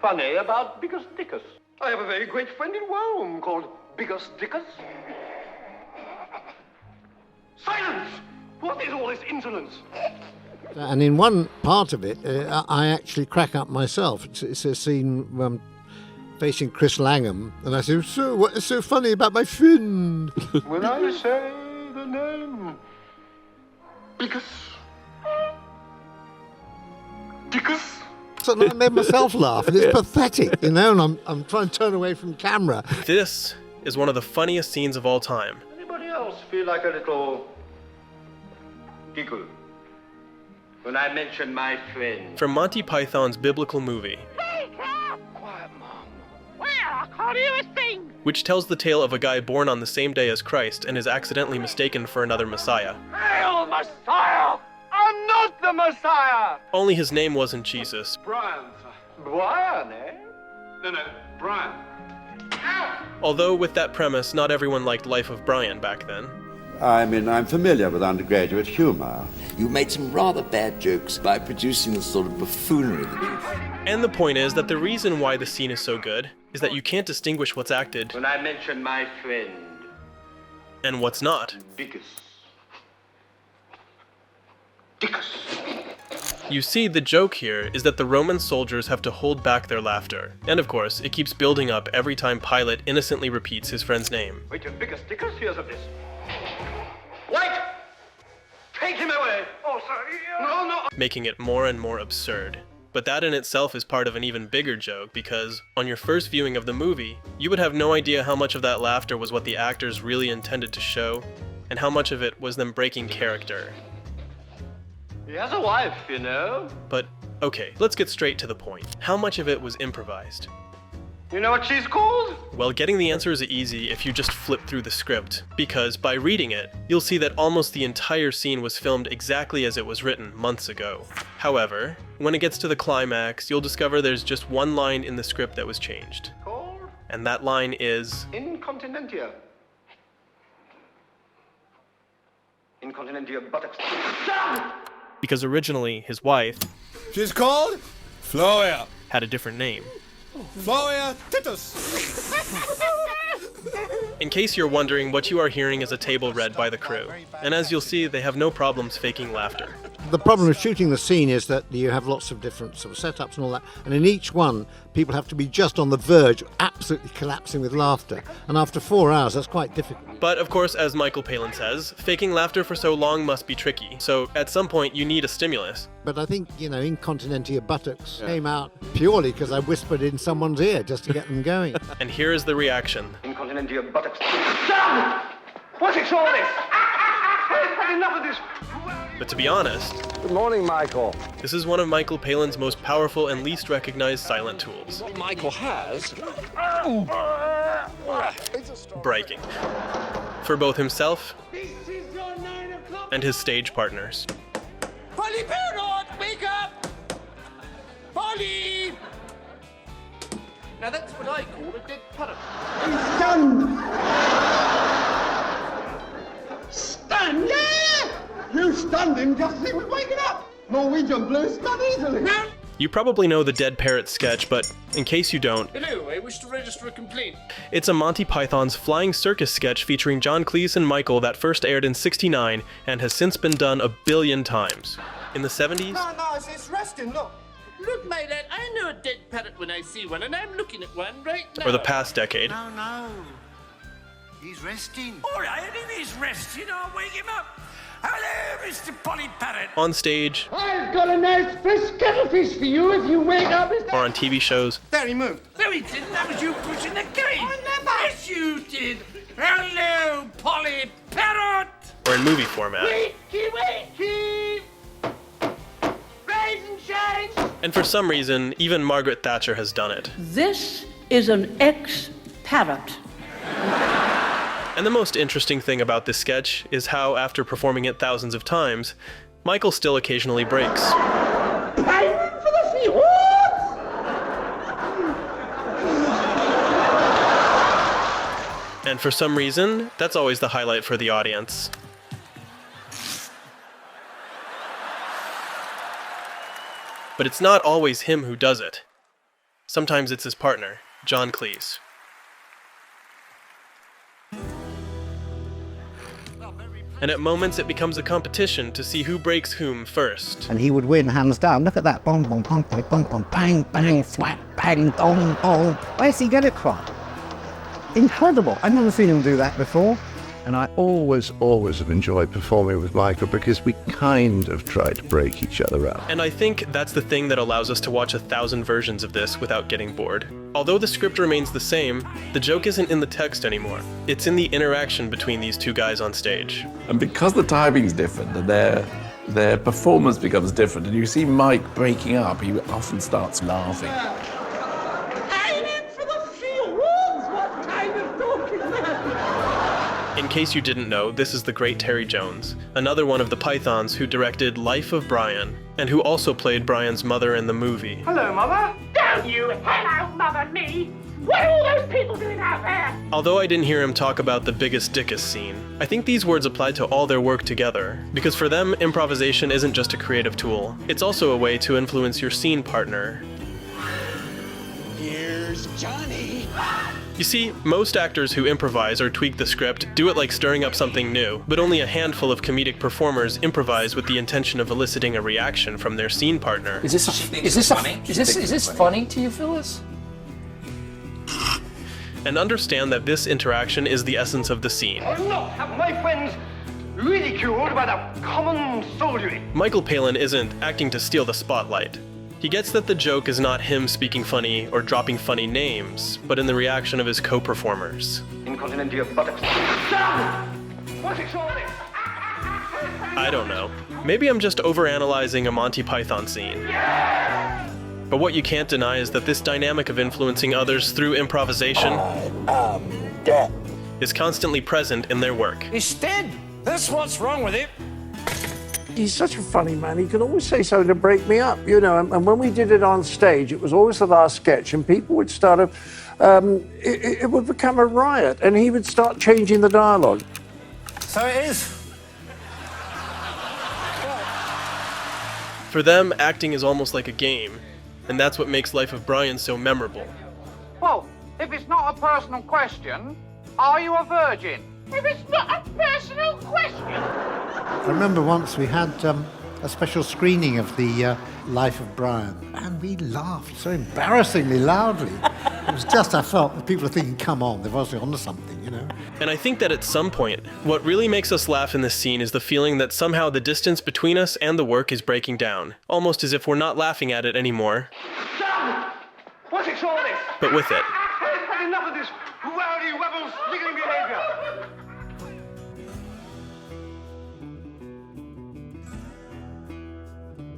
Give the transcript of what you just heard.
funny about biggus dickus? I have a very great friend in Rome called biggus dickus. Silence! What is all this insolence? And in one part of it, I actually crack up myself. It's a scene facing Chris Langham, and I say, "So, what is so funny about my friend?" When I say the name biggus dickus. So I made myself laugh, and it's pathetic, and I'm trying to turn away from camera. This is one of the funniest scenes of all time. Anybody else feel like a little giggle when I mention my friend? From Monty Python's biblical movie, Quiet, Mom. Well, I can't hear a thing. which tells the tale of a guy born on the same day as Christ and is accidentally mistaken for another Messiah. Hail, Messiah! I'm not the Messiah! Only his name wasn't Jesus. Brian, sir. Brian, eh? No, Brian. Although with that premise, not everyone liked Life of Brian back then. I mean, I'm familiar with undergraduate humor. You made some rather bad jokes by producing the sort of buffoonery that you've... And the point is that the reason why the scene is so good is that you can't distinguish what's acted When I mention my friend, and what's not. biggus dickus. You see, the joke here is that the Roman soldiers have to hold back their laughter. And of course, it keeps building up every time Pilate innocently repeats his friend's name. Wait till biggus dickus hears of this. Wait! Take him away! Oh, sorry. No. Making it more and more absurd. But that in itself is part of an even bigger joke because, on your first viewing of the movie, you would have no idea how much of that laughter was what the actors really intended to show, and how much of it was them breaking character. He has a wife, you know. But, okay, let's get straight to the point. How much of it was improvised? You know what she's called? Well, getting the answer is easy if you just flip through the script, because by reading it, you'll see that almost the entire scene was filmed exactly as it was written months ago. However, when it gets to the climax, you'll discover there's just one line in the script that was changed. Called And that line is, Incontinentia. Incontinentia buttocks. because originally his wife She's called Floria. had a different name. Floria Titus. In case you're wondering, what you are hearing is a table read by the crew. And as you'll see, they have no problems faking laughter. The problem with shooting the scene is that you have lots of different sort of setups and all that, and in each one, people have to be just on the verge, absolutely collapsing with laughter. And after 4 hours, that's quite difficult. But of course, as Michael Palin says, faking laughter for so long must be tricky. So at some point, you need a stimulus. But I think, Incontinentia buttocks came out purely because I whispered in someone's ear just to get them going. And here is the reaction. Incontinentia buttocks. What is all this? I've had enough of this. But to be honest, Good morning, Michael. this is one of Michael Palin's most powerful and least recognized silent tools. What Michael has... Breaking. For both himself and his stage partners. Polly Parrot, wake up! Polly! Now that's what I call a dead parrot. Stunned? You stunned him just as he was waking up. Norwegian blues stun easily. You probably know the Dead Parrot sketch, but in case you don't, Hello, I wish to register a complaint. it's a Monty Python's Flying Circus sketch featuring John Cleese and Michael that first aired in '69 and has since been done a billion times. In the 70s, No, it's resting, look. Look, my lad, I know a dead parrot when I see one, and I'm looking at one right now. or the past decade, No. He's resting. All right, and if he's resting, I'll wake him up. Hello, Mr. Polly Parrot. on stage, I've got a nice fresh cuttlefish for you if you wake up. or on TV shows. There, he moved. No, he didn't. That was you pushing the gate. I never. Yes, you did. Hello, Polly Parrot. or in movie format. Wakey! Rise and shine! And for some reason, even Margaret Thatcher has done it. This is an ex-parrot. And the most interesting thing about this sketch is how, after performing it thousands of times, Michael still occasionally breaks. Time for the seahorse! And for some reason, that's always the highlight for the audience. But it's not always him who does it. Sometimes it's his partner, John Cleese. And at moments it becomes a competition to see who breaks whom first. And he would win hands down. Look at that. Bong, bong, bong, bong, bong, bong, bang, bang, thwack, bang, dong, dong. Where's he going to cry? Incredible. I've never seen him do that before. And I always have enjoyed performing with Michael because we kind of try to break each other up. And I think that's the thing that allows us to watch 1,000 versions of this without getting bored. Although the script remains the same, the joke isn't in the text anymore. It's in the interaction between these two guys on stage. And because the timing's different and their performance becomes different, and you see Mike breaking up, he often starts laughing. In case you didn't know, this is the great Terry Jones, another one of the Pythons who directed Life of Brian, and who also played Brian's mother in the movie. Hello, Mother. Don't you hello, Mother, me. What are all those people doing out there? Although I didn't hear him talk about the biggest dickus scene, I think these words apply to all their work together, because for them, improvisation isn't just a creative tool, it's also a way to influence your scene partner. Here's Johnny. You see, most actors who improvise or tweak the script do it like stirring up something new, but only a handful of comedic performers improvise with the intention of eliciting a reaction from their scene partner. Is this funny to you, Phyllis? And understand that this interaction is the essence of the scene. I'll not have my friends ridiculed by the common soldiery. Michael Palin isn't acting to steal the spotlight. He gets that the joke is not him speaking funny or dropping funny names, but in the reaction of his co-performers. Incontinent to your buttocks. What's it all this? I don't know. Maybe I'm just overanalyzing a Monty Python scene. But what you can't deny is that this dynamic of influencing others through improvisation is constantly present in their work. He's dead. That's what's wrong with him. He's such a funny man. He could always say something to break me up, you know. And when we did it on stage, it was always the last sketch, and people would start it would become a riot, and he would start changing the dialogue. So it is. For them, acting is almost like a game, and that's what makes Life of Brian so memorable. Well, if it's not a personal question, are you a virgin? If it's not a personal question. I remember once we had a special screening of the Life of Brian, and we laughed so embarrassingly loudly. It was just, I felt that people were thinking, come on, they're obviously onto something, you know. And I think that at some point, what really makes us laugh in this scene is the feeling that somehow the distance between us and the work is breaking down, almost as if we're not laughing at it anymore. What's it all this? But with it. I've had enough of this rowdy rebels sticking behind.